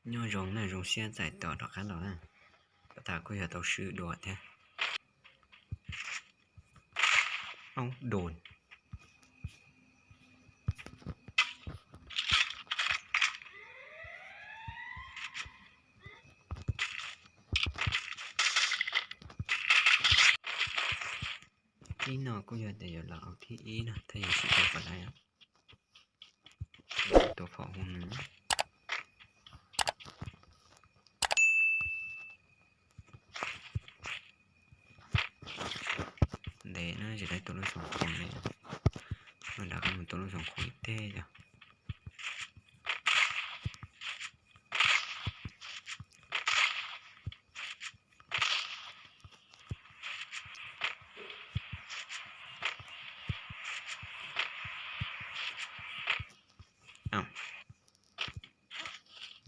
nhô rồng này rồng xe giải tỏ đó khá là ta có giờ tàu sư đồ thế ông đồn tí nào có giờ để là ởที่ý nè thay vì sự thật vào đây tổ phỏ hôn nữa để nó chỉ đây tổ nó sống khủng này mà đã có một tổ nó sống khủng ít thế rồi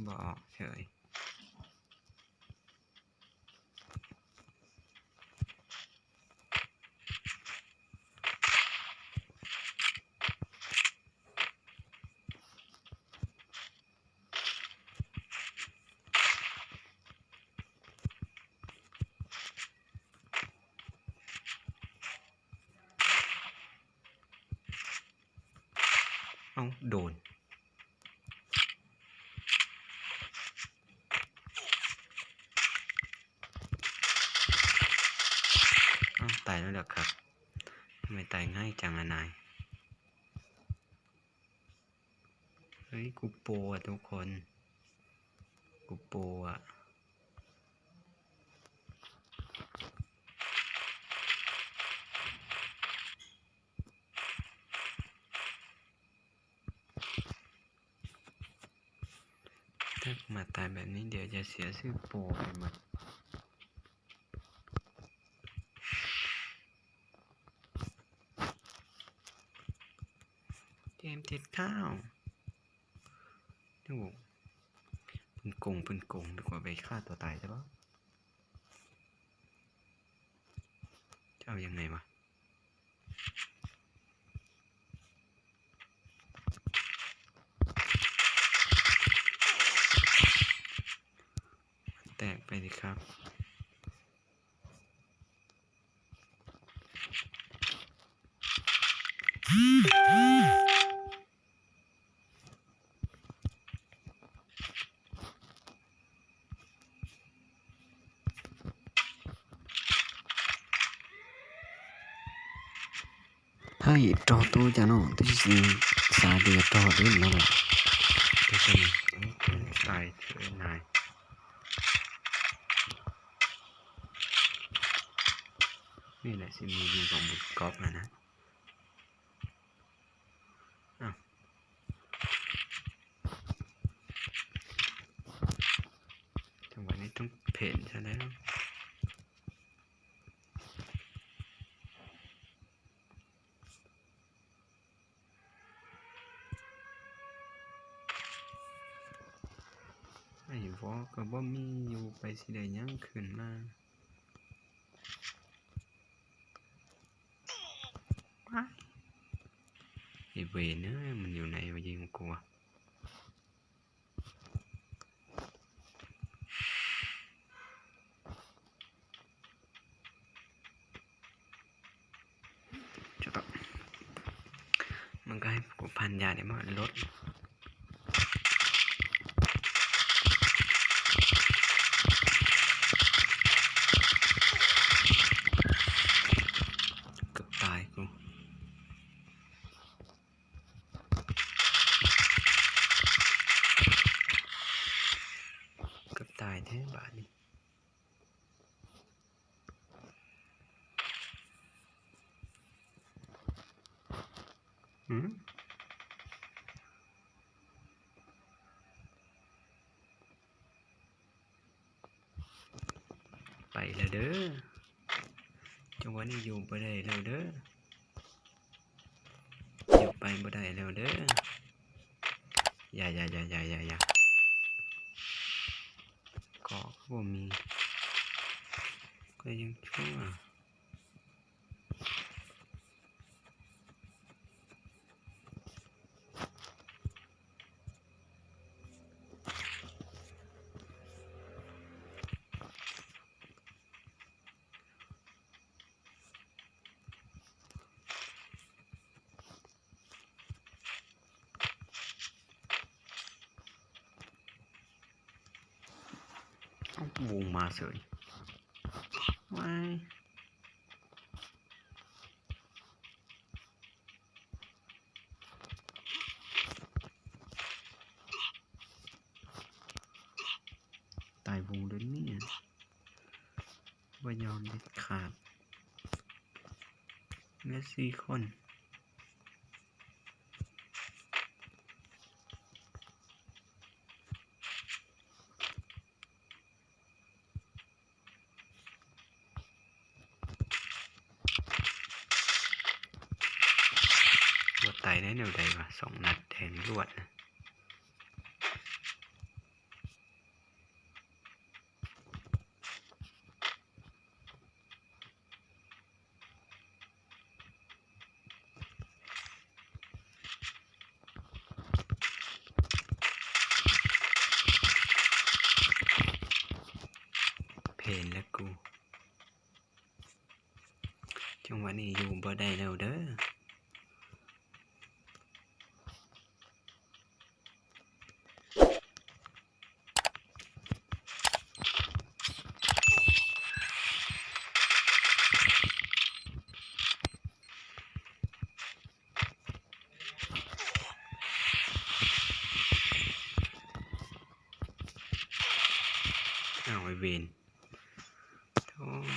bỏ trời ông đồn tài nó đượcครับทำไมตายง่ายจังอะนายเฮ้ยกูโปรอะทุกคนกูโปรอะถ้ามาตายแบบนี้เดี๋ยวจะเสียชื่อโปรไปหมดเกมติดข้าวนี่ปืนกงดีกว่าไปฆ่าตัวตายใช่ปะจะเอายังไงวะแตกไปดิครับให้trò tôi cho nó tôi xin xài đi trò đến nó là tôi xin xài chơi nàyนี่แหละซิมีดีของบุตรกอล์ฟนะจังหวะนี้ต้องเพ่นใช่แล้วไอ้วอก็บ่มีอยู่ไปสิได้ยังขึ้นมาไอ้เวรเนอะมันอยู่ไหนมายิงกูอะจะต้องมันก็ให้กูพันยาเนี่ยมันลดตายแท้บาดนี้ไปแล้วเด้อจังหวะนี้อยู่ไปได้แล้วเด้ออยู่ไปบ่ได้แล้วเด้ออย่าเกาะบ่มีก็ยังชั่ว วงมาเสยไม่ตายวงเลยเนี่ยว่ายอมเด็ดขาดเมสซี่คนว่าตายได้แนวใดวะ2 นัดแทงรวดนะเพนและกูจังหวะนี้อยู่บ่ได้แล้วเด้อเอาไอ้เวนโอ้